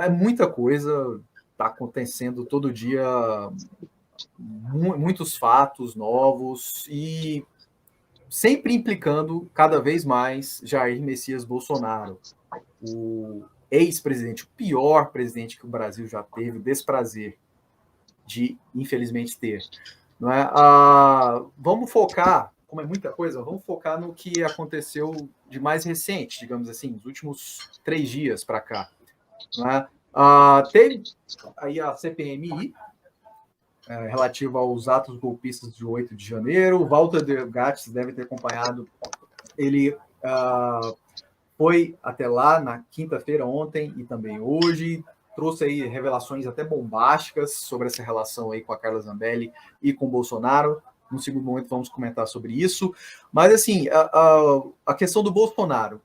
é muita coisa, está acontecendo todo dia, muitos fatos novos e sempre implicando cada vez mais Jair Messias Bolsonaro, o ex-presidente, o pior presidente que o Brasil já teve, o desprazer de, infelizmente, ter. Não é? Vamos focar, como é muita coisa, vamos focar no que aconteceu de mais recente, digamos assim, nos últimos 3 dias para cá. Não é? Teve aí a CPMI, relativa aos atos golpistas de 8 de janeiro. O Walter Delgates deve ter acompanhado. Ele foi até lá na quinta-feira, ontem, e também hoje. Trouxe aí revelações até bombásticas sobre essa relação aí com a Carla Zambelli e com o Bolsonaro. No segundo momento vamos comentar sobre isso. Mas, assim, a questão do Bolsonaro,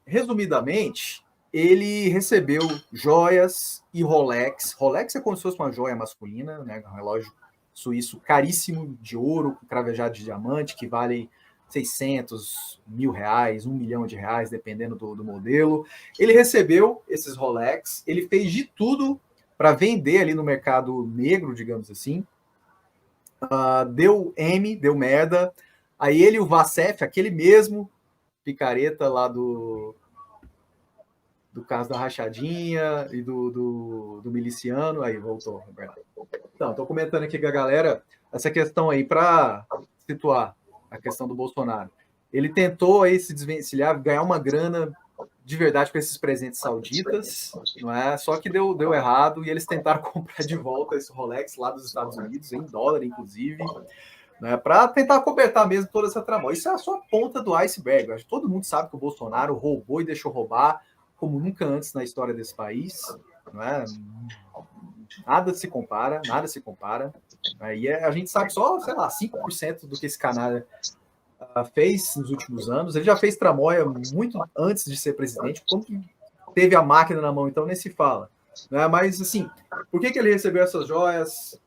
resumidamente, ele recebeu joias e Rolex. Rolex é como se fosse uma joia masculina, né? Um relógio suíço caríssimo de ouro, com cravejado de diamante, que vale 600 mil reais, 1 milhão de reais, dependendo do modelo. Ele recebeu esses Rolex, ele fez de tudo para vender ali no mercado negro, digamos assim. Deu merda. Aí ele e o Vassef, aquele mesmo picareta lá do caso da rachadinha e do miliciano. Aí, voltou, Roberto. Então, estou comentando aqui com a galera essa questão aí para situar a questão do Bolsonaro. Ele tentou aí se desvencilhar, ganhar uma grana de verdade com esses presentes sauditas, não é? Só que deu errado e eles tentaram comprar de volta esse Rolex lá dos Estados Unidos, em dólar, inclusive, né, para tentar cobertar mesmo toda essa trama. Isso é só a ponta do iceberg. Acho que todo mundo sabe que o Bolsonaro roubou e deixou roubar como nunca antes na história desse país. Não é? Nada se compara. E a gente sabe só, sei lá, 5% do que esse canalha fez nos últimos anos. Ele já fez tramóia muito antes de ser presidente. Como que teve a máquina na mão, então nem se fala. Né? Mas, assim, por que ele recebeu essas joias,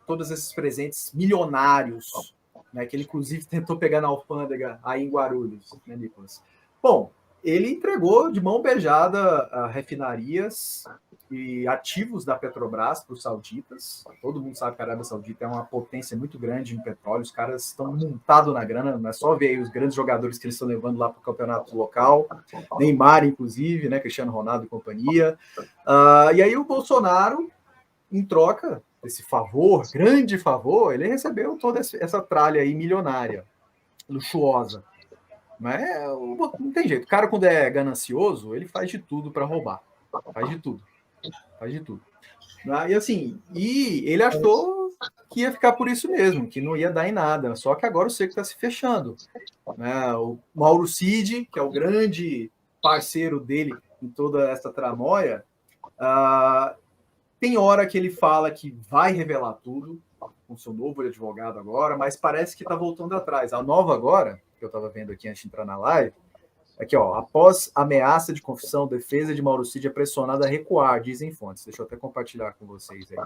todos esses presentes milionários, né, que ele, inclusive, tentou pegar na alfândega aí em Guarulhos, né, Nicolas? Bom, ele entregou de mão beijada refinarias e ativos da Petrobras para os sauditas. Todo mundo sabe que a Arábia Saudita é uma potência muito grande em petróleo. Os caras estão montados na grana. Não é só ver aí os grandes jogadores que eles estão levando lá para o campeonato local. Neymar, inclusive, né, Cristiano Ronaldo e companhia. E aí o Bolsonaro, em troca desse favor, grande favor, ele recebeu toda essa tralha aí milionária, luxuosa. Mas não tem jeito. O cara, quando é ganancioso, ele faz de tudo para roubar. Faz de tudo. E assim, ele achou que ia ficar por isso mesmo, que não ia dar em nada. Só que agora o cerco está se fechando. O Mauro Cid, que é o grande parceiro dele em toda essa tramóia, tem hora que ele fala que vai revelar tudo com seu novo advogado agora, mas parece que está voltando atrás. A nova agora, que eu estava vendo aqui antes de entrar na live, aqui, ó, após ameaça de confissão, defesa de Mauro Cid é pressionada a recuar, dizem fontes. Deixa eu até compartilhar com vocês aí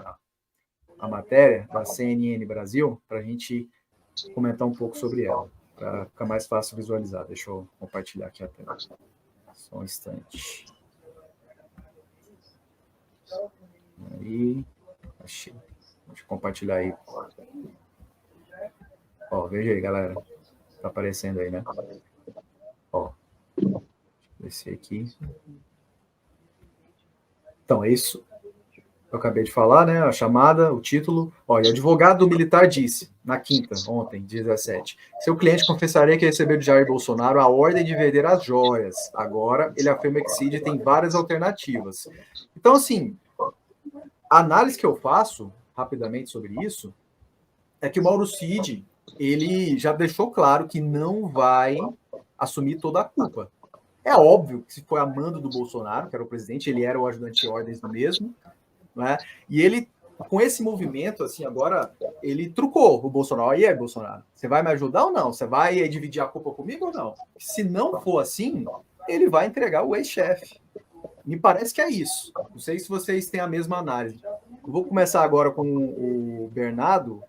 a matéria da CNN Brasil, para a gente comentar um pouco sobre ela, para ficar mais fácil visualizar. Deixa eu compartilhar aqui a tela. Só um instante. Aí, achei. Deixa eu compartilhar aí. Ó, veja aí, galera. Tá aparecendo aí, né? Ó. Esse aqui. Então, é isso. Eu acabei de falar, né? A chamada, o título. Olha, o advogado militar disse, na quinta, ontem, 17, seu cliente confessaria que recebeu de Jair Bolsonaro a ordem de vender as joias. Agora, ele afirma que Cid tem várias alternativas. Então, assim, a análise que eu faço, rapidamente, sobre isso, é que o Mauro Cid, ele já deixou claro que não vai assumir toda a culpa. É óbvio que se foi a mando do Bolsonaro, que era o presidente, ele era o ajudante de ordens do mesmo, né? E ele, com esse movimento, assim, agora, ele trucou o Bolsonaro. E aí, Bolsonaro, você vai me ajudar ou não? Você vai dividir a culpa comigo ou não? Se não for assim, ele vai entregar o ex-chefe. Me parece que é isso. Não sei se vocês têm a mesma análise. Eu vou começar agora com o Bernardo. O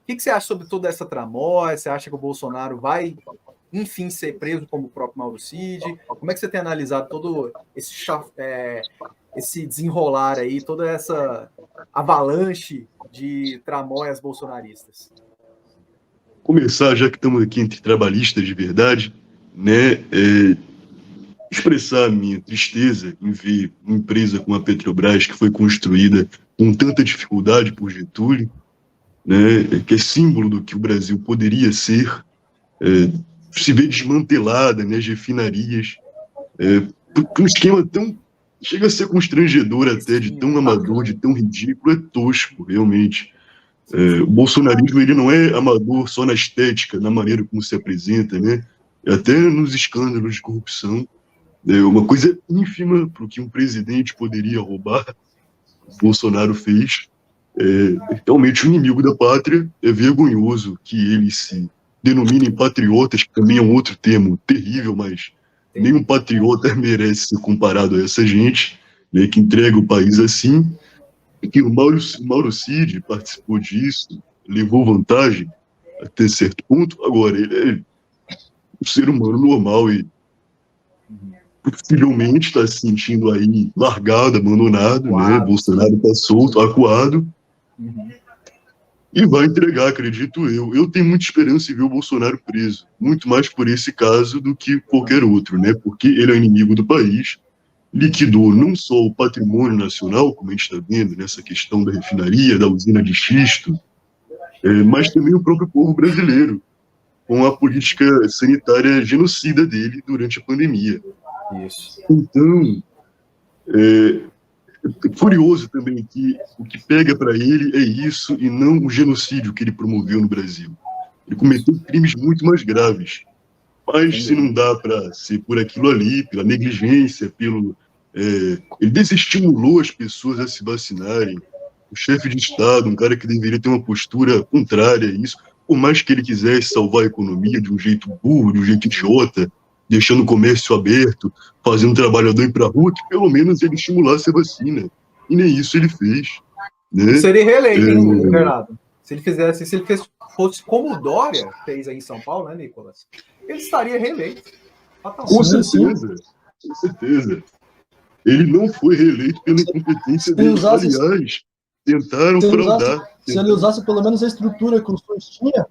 que você acha sobre toda essa tramóia? Você acha que o Bolsonaro vai, enfim, ser preso como o próprio Mauro Cid? Como é que você tem analisado todo esse esse desenrolar aí, toda essa avalanche de tramóias bolsonaristas? Começar, já que estamos aqui entre trabalhistas de verdade, né, expressar a minha tristeza em ver uma empresa como a Petrobras, que foi construída com tanta dificuldade por Getúlio, né, que é símbolo do que o Brasil poderia ser, se vê desmantelada, né, as refinarias, por um esquema tão. Chega a ser constrangedor até, de tão amador, de tão ridículo, é tosco, realmente. O bolsonarismo ele não é amador só na estética, na maneira como se apresenta, né? Até nos escândalos de corrupção. É uma coisa ínfima para o que um presidente poderia roubar, o Bolsonaro fez. Realmente o inimigo da pátria. É vergonhoso que eles se denominem patriotas, que também é um outro termo terrível, mas nenhum patriota merece ser comparado a essa gente, né, que entrega o país assim. E que o Mauro Cid participou disso, levou vantagem até certo ponto. Agora, ele é um ser humano normal e possivelmente está se sentindo aí largado, abandonado, né? Bolsonaro está solto, acuado, e vai entregar, acredito eu. Eu tenho muita esperança em ver o Bolsonaro preso, muito mais por esse caso do que qualquer outro, né? Porque ele é inimigo do país, liquidou não só o patrimônio nacional, como a gente está vendo nessa questão da refinaria, da usina de xisto, mas também o próprio povo brasileiro, com a política sanitária genocida dele durante a pandemia. Isso. Então, curioso também que o que pega para ele é isso e não o genocídio que ele promoveu no Brasil. Ele cometeu crimes muito mais graves. Mas se não dá para ser por aquilo ali, pela negligência, ele desestimulou as pessoas a se vacinarem. O chefe de Estado, um cara que deveria ter uma postura contrária a isso, por mais que ele quisesse salvar a economia de um jeito burro, de um jeito idiota, deixando o comércio aberto, fazendo o trabalhador ir para a rua, que pelo menos ele estimulasse a vacina. E nem isso ele fez. Né? Seria reeleito, hein, Bernardo? Se ele fosse como o Dória fez aí em São Paulo, né, Nicolas? Ele estaria reeleito. Com certeza, com certeza. Ele não foi reeleito pela incompetência dele. Aliás, tentaram fraudar. Se ele usasse pelo menos a estrutura que o SUS tinha.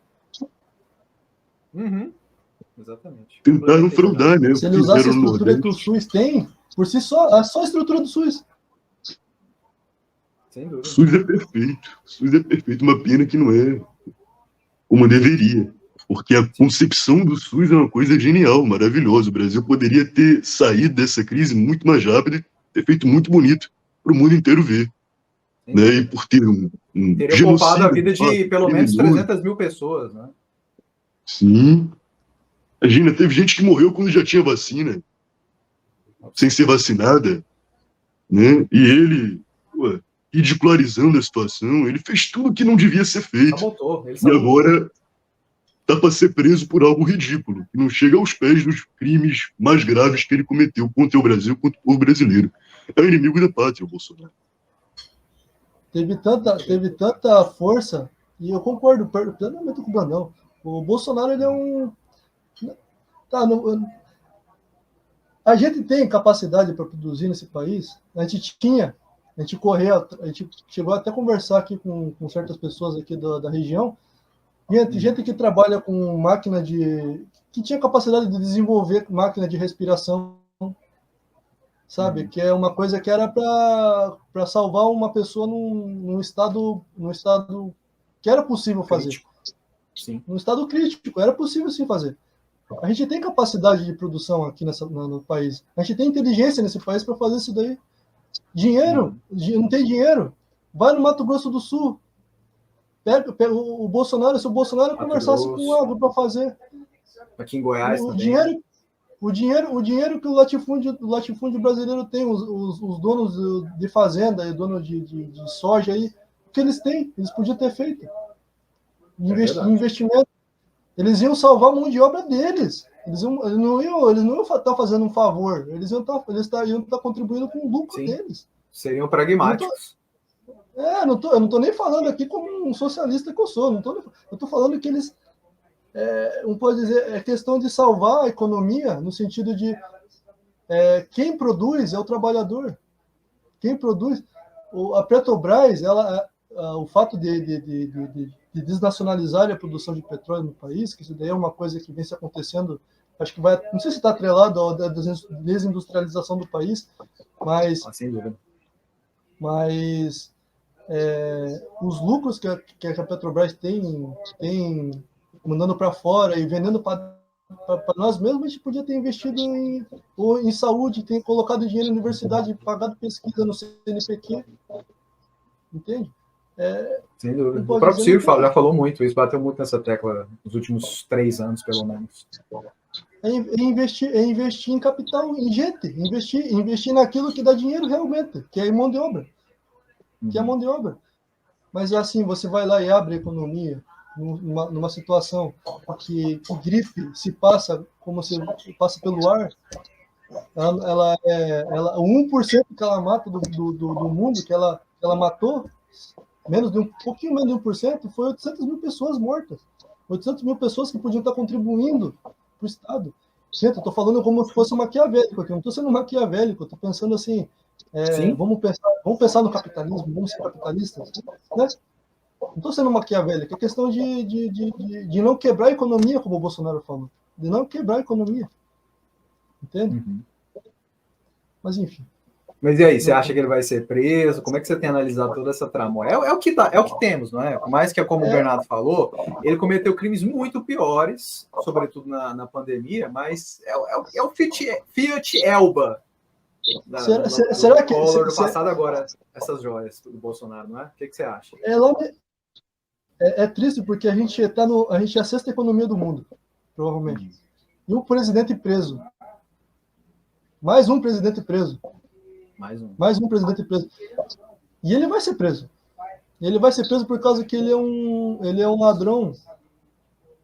Exatamente. Tentaram fraudar, né? Se ele usasse a estrutura que o SUS tem, por si só, é só a estrutura do SUS. Sem dúvida. O SUS é perfeito. O SUS é perfeito. Uma pena que não é como deveria. Porque a concepção do SUS é uma coisa genial, maravilhosa. O Brasil poderia ter saído dessa crise muito mais rápido e ter feito muito bonito para o mundo inteiro ver. Né? E por ter teria poupado a vida de pelo menos 300 mil pessoas, né? Sim. Imagina, teve gente que morreu quando já tinha vacina, sem ser vacinada, né? E ele, ridicularizando a situação, ele fez tudo o que não devia ser feito. E agora tá para ser preso por algo ridículo, que não chega aos pés dos crimes mais graves que ele cometeu contra o Brasil, contra o povo brasileiro. É o inimigo da pátria, o Bolsonaro. Teve tanta força, e eu concordo plenamente com o Brandão. O Bolsonaro, ele é um... A gente tem capacidade para produzir nesse país. A gente chegou até a conversar aqui com certas pessoas aqui da região. Gente que trabalha com máquina que tinha capacidade de desenvolver máquina de respiração, sabe? Que é uma coisa que era para salvar uma pessoa num estado que era possível fazer. Sim. Num estado crítico, era possível sim fazer. A gente tem capacidade de produção aqui no país. A gente tem inteligência nesse país para fazer isso daí. Dinheiro, não tem dinheiro. Vai no Mato Grosso do Sul. Pega o Bolsonaro, se o Bolsonaro conversasse com o agro para fazer. Aqui em Goiás o também. dinheiro que o latifúndio brasileiro tem, os donos de fazenda e donos de soja aí, o que eles têm? Eles podiam ter feito. Investimento. Eles iam salvar a mão de obra deles. Eles não iam estar fazendo um favor. Eles iam estar contribuindo com o lucro deles. Seriam pragmáticos. Eu não estou nem falando aqui como um socialista que eu sou. Eu estou falando que eles... não pode dizer, é questão de salvar a economia no sentido de quem produz é o trabalhador. Quem produz... A Petrobras, o fato de desnacionalizar a produção de petróleo no país, que isso daí é uma coisa que vem se acontecendo, acho que vai... Não sei se está atrelado à desindustrialização do país, mas... Sem dúvida. Mas os lucros que a Petrobras tem mandando para fora e vendendo para nós mesmos, a gente podia ter investido em saúde, ter colocado dinheiro na universidade, pagado pesquisa no CNPq, entende? Sem dúvida. O próprio Ciro já falou muito isso, bateu muito nessa tecla nos últimos 3 anos, pelo menos. Investir em capital, em gente, investir naquilo que dá dinheiro realmente, que é mão de obra. Que é mão de obra. Mas assim, você vai lá e abre a economia numa situação que gripe se passa como se passa pelo ar, o 1% que ela mata do mundo, que ela matou, pouquinho menos de 1%, foi 800 mil pessoas mortas. 800 mil pessoas que podiam estar contribuindo para o Estado. Gente, eu estou falando como se fosse maquiavélico aqui, eu não estou sendo maquiavélico, eu estou pensando assim, vamos pensar no capitalismo, vamos ser capitalistas, né? Não estou sendo maquiavélico, é questão de não quebrar a economia, como o Bolsonaro falou, de não quebrar a economia, entende? Uhum. Mas enfim. Mas e aí, você acha que ele vai ser preso? Como é que você tem analisado toda essa trama? É o que temos, não é? Por mais que, como o Bernardo falou, ele cometeu crimes muito piores, sobretudo na pandemia, mas é o Fiat Elba. Será que Collor do passado agora, essas joias do Bolsonaro, não é? O que você acha? É triste porque a gente é a sexta economia do mundo, provavelmente. E um presidente preso. Mais um presidente preso. Mais um presidente preso. E ele vai ser preso. Ele vai ser preso por causa que ele é um ladrão.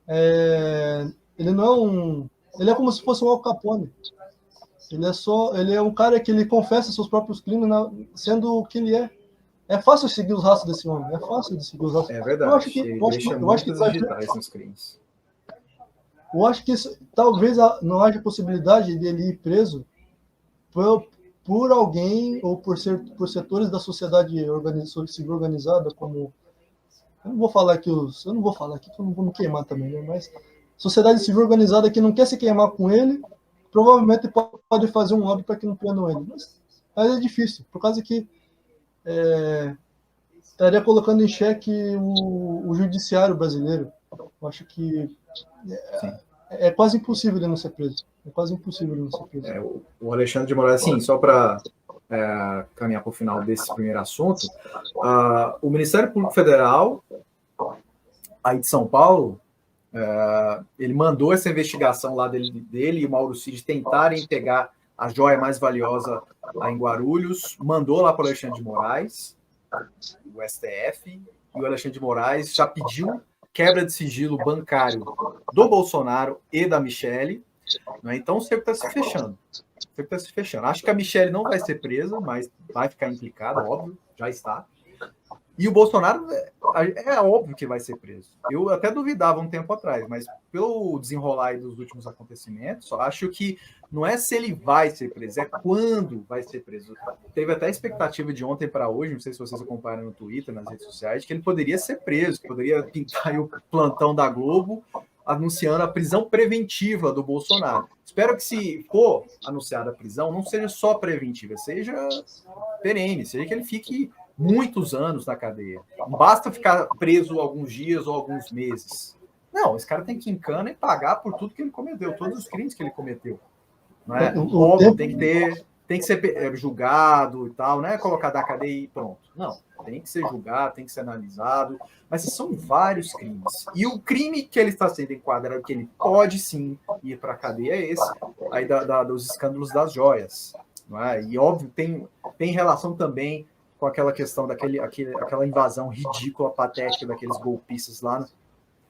Ele não é um... Ele é como se fosse um Al Capone. Ele é um cara que ele confessa seus próprios crimes sendo o que ele é. É fácil seguir os rastros desse homem. É fácil de seguir os rastros. É verdade. Eu acho que digitais nos crimes. Eu acho que talvez não haja possibilidade dele ir preso por alguém ou por setores da sociedade civil organizada, como... Eu não vou falar aqui que eu não vou me queimar também, né? Mas sociedade civil organizada que não quer se queimar com ele, provavelmente pode fazer um lobby para que não prendam ele. Mas é difícil, por causa que estaria colocando em xeque o judiciário brasileiro. Eu acho que é quase impossível ele não ser preso. É quase impossível ele não ser preso. O Alexandre de Moraes, assim, só para caminhar para o final desse primeiro assunto, o Ministério Público Federal, aí de São Paulo, ele mandou essa investigação lá dele e o Mauro Cid tentarem pegar a joia mais valiosa lá em Guarulhos, mandou lá para o Alexandre de Moraes, o STF, e o Alexandre de Moraes já pediu quebra de sigilo bancário do Bolsonaro e da Michelle, né? Então o cerco está se fechando. Acho que a Michelle não vai ser presa, mas vai ficar implicada, óbvio, já está. E o Bolsonaro é óbvio que vai ser preso. Eu até duvidava um tempo atrás, mas pelo desenrolar aí dos últimos acontecimentos, acho que não é se ele vai ser preso, é quando vai ser preso. Teve até a expectativa de ontem para hoje, não sei se vocês acompanharam no Twitter, nas redes sociais, que ele poderia ser preso, que poderia pintar o plantão da Globo anunciando a prisão preventiva do Bolsonaro. Espero que, se for anunciada a prisão, não seja só preventiva, seja perene, seja que ele fique muitos anos na cadeia. Não basta ficar preso alguns dias ou alguns meses. Não, esse cara tem que ir em cana e pagar por tudo que ele cometeu, todos os crimes que ele cometeu. Não é? Óbvio, tem que ser julgado e tal, não é colocar da cadeia e pronto. Não, tem que ser julgado, tem que ser analisado, mas são vários crimes. E o crime que ele está sendo enquadrado, que ele pode sim ir para a cadeia, é esse, aí dos escândalos das joias. Não é? E óbvio, tem relação também com aquela questão aquela invasão ridícula, patética daqueles golpistas lá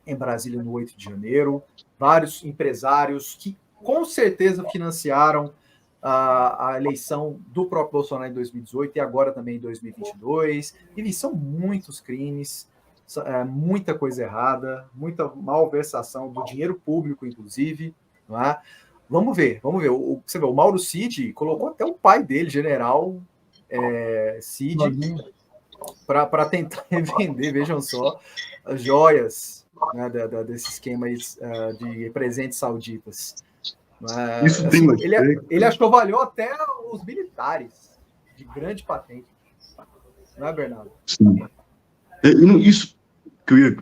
em Brasília no 8 de janeiro. Vários empresários que com certeza financiaram a eleição do próprio Bolsonaro em 2018 e agora também em 2022. E são muitos crimes, muita coisa errada, muita malversação do dinheiro público, inclusive. Não é? Vamos ver. Você vê, o Mauro Cid colocou até o pai dele, general, CID para tentar revender, vejam só, as joias, né, desse esquema aí, de presentes sauditas. Isso Assim, tem um ele achovalhou até os militares de grande patente. Não é, Bernardo? Sim. Isso que eu ia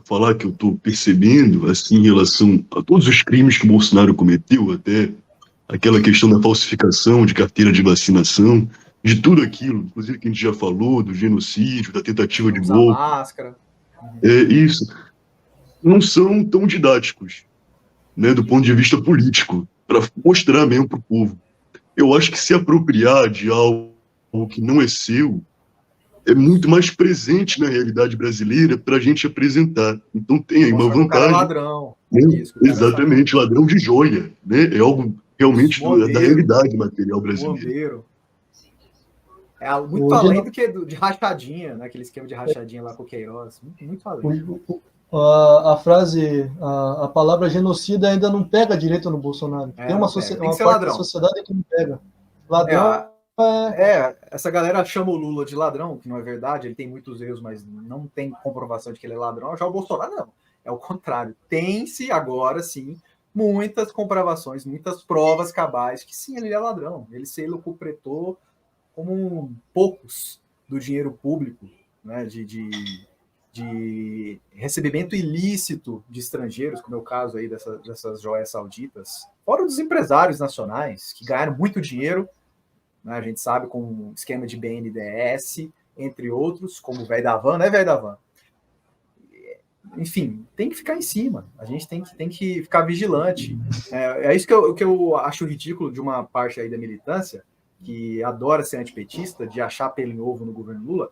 falar, que eu estou percebendo, assim, em relação a todos os crimes que o Bolsonaro cometeu, até aquela questão da falsificação de carteira de vacinação, de tudo aquilo, inclusive que a gente já falou, do genocídio, da tentativa de Usar golpe. máscara. Isso. Não são tão didáticos, né, do ponto de vista político, para mostrar mesmo para o povo. Eu acho que se apropriar de algo que não é seu é muito mais presente na realidade brasileira para a gente apresentar. Então tem aí uma Mostrar que o cara é vantagem. ladrão. Né? Isso, que o cara Exatamente, ladrão de joia. Né? É algo realmente da realidade material brasileira. Modelo. É algo muito Hoje além do que de rachadinha, né? Aquele esquema de rachadinha lá com o Queiroz. Muito além. A frase, a palavra genocida ainda não pega direito no Bolsonaro. Tem uma parte da sociedade que não pega. Ladrão essa galera chama o Lula de ladrão, que não é verdade, ele tem muitos erros, mas não tem comprovação de que ele é ladrão. Já o Bolsonaro não, é o contrário. Tem-se agora, sim, muitas comprovações, muitas provas cabais que sim, ele é ladrão. Ele se locupletou como poucos do dinheiro público, né, de recebimento ilícito de estrangeiros, como é o caso aí dessas joias sauditas, fora dos empresários nacionais, que ganharam muito dinheiro, né, a gente sabe, com um esquema de BNDES, entre outros, como o velho da van, né, velho da van? Enfim, tem que ficar em cima, a gente tem que ficar vigilante. É isso que eu acho ridículo de uma parte aí da militância, que adora ser antipetista, de achar pelo em ovo no governo Lula.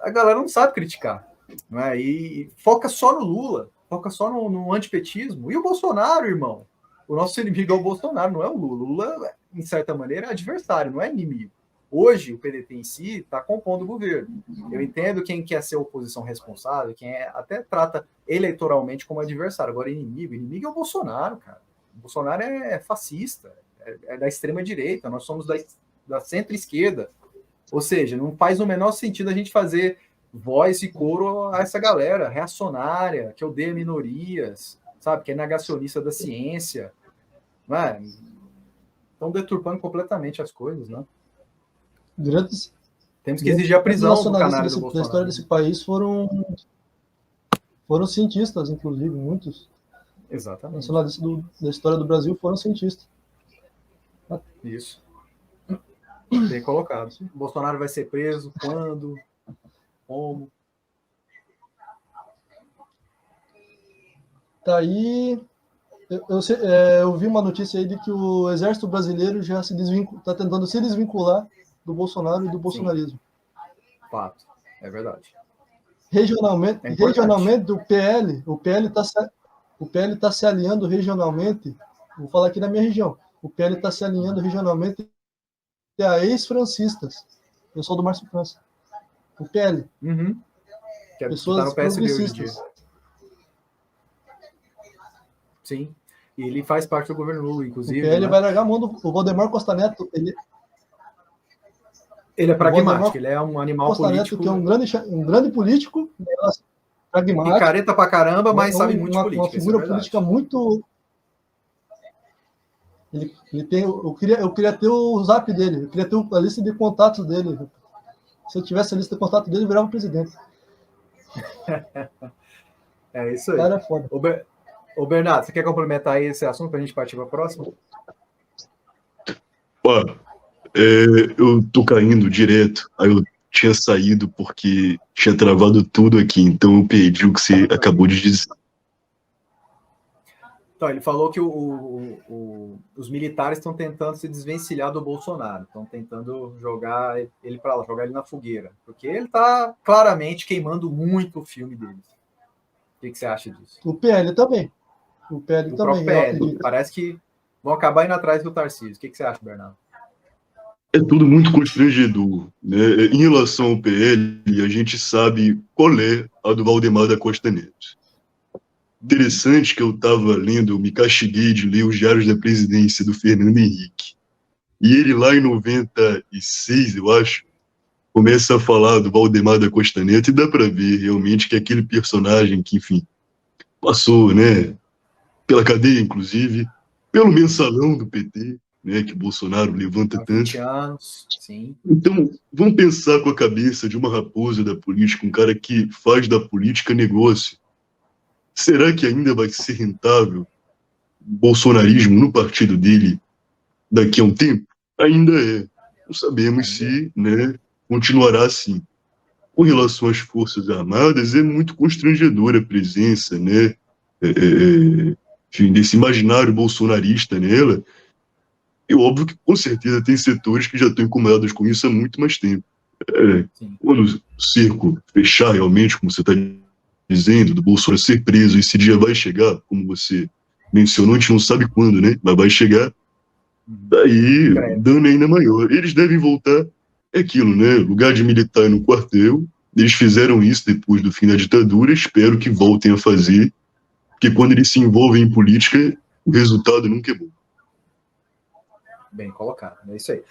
A galera não sabe criticar, não é? E foca só no Lula, foca só no antipetismo. E o Bolsonaro, irmão? O nosso inimigo é o Bolsonaro, não é o Lula. O Lula, em certa maneira, é adversário, não é inimigo. Hoje, o PDT em si está compondo o governo. Eu entendo quem quer ser oposição responsável, quem até trata eleitoralmente como adversário. Agora, inimigo é o Bolsonaro, cara. O Bolsonaro é fascista, é da extrema-direita, nós somos da centro-esquerda. Ou seja, não faz o menor sentido a gente fazer voz e coro a essa galera reacionária, que odeia minorias, sabe, que é negacionista da ciência. Não é? Estão deturpando completamente as coisas, né? Temos que exigir a prisão do canário do Bolsonaro. Da história desse país foram cientistas, inclusive, muitos. Exatamente. Nacionalistas da história do Brasil foram cientistas. Isso. Bem colocado. O Bolsonaro vai ser preso? Quando? Como? Tá aí. Eu vi uma notícia aí de que o Exército Brasileiro já está tentando se desvincular do Bolsonaro e do bolsonarismo. Fato. É verdade. Regionalmente o PL tá se alinhando regionalmente. Vou falar aqui da minha região. O PL está se alinhando regionalmente a ex-francistas. Eu sou do Márcio França. O PL. Que pessoas tá no PSB hoje em dia. progressistas. Sim. E ele faz parte do governo Lula, inclusive. O PL né? vai largar a mão do o Valdemar Costa Neto. Ele é pragmático, ele é um animal Costa político. Neto, que é um grande político, pragmático. Picareta pra caramba, mas sabe muito de política. Uma figura política muito... Ele tem, eu queria ter o zap dele, eu queria ter a lista de contatos dele. Se eu tivesse a lista de contatos dele, eu virava presidente. É isso aí. O cara é foda. Ô Bernardo, você quer complementar aí esse assunto para a gente partir para a próxima? Eu tô caindo direto, aí eu tinha saído porque tinha travado tudo aqui, então eu perdi o que você acabou de dizer. Então, ele falou que os militares estão tentando se desvencilhar do Bolsonaro, estão tentando jogar ele para lá, jogar ele na fogueira, porque ele está claramente queimando muito o filme deles. O que você acha disso? O PL também. O próprio PL. Parece que vão acabar indo atrás do Tarcísio. O que você acha, Bernardo? É tudo muito constrangedor, né? Em relação ao PL, a gente sabe qual é a do Valdemar da Costa Neto. Interessante que eu estava lendo, eu me castiguei de ler os diários da presidência do Fernando Henrique. E ele lá em 96, eu acho, começa a falar do Valdemar da Costa Neto e dá para ver realmente que aquele personagem que, enfim, passou, né, pela cadeia, inclusive, pelo mensalão do PT, né, que Bolsonaro levanta Há 20 tanto. anos, sim. Então, vamos pensar com a cabeça de uma raposa da política, um cara que faz da política negócio. Será que ainda vai ser rentável o bolsonarismo no partido dele daqui a um tempo? Ainda é. Não sabemos se, né, continuará assim. Com relação às Forças Armadas, é muito constrangedora a presença, né, enfim, desse imaginário bolsonarista nela. E óbvio que, com certeza, tem setores que já estão incomodados com isso há muito mais tempo. Quando o cerco fechar realmente, como você está dizendo, do Bolsonaro ser preso, esse dia vai chegar, como você mencionou, a gente não sabe quando, né? Mas vai chegar, daí o dano é ainda maior. Eles devem voltar, é aquilo, né? Lugar de militar no quartel, eles fizeram isso depois do fim da ditadura, espero que voltem a fazer, porque quando eles se envolvem em política, o resultado nunca é bom. Bem colocado, é isso aí.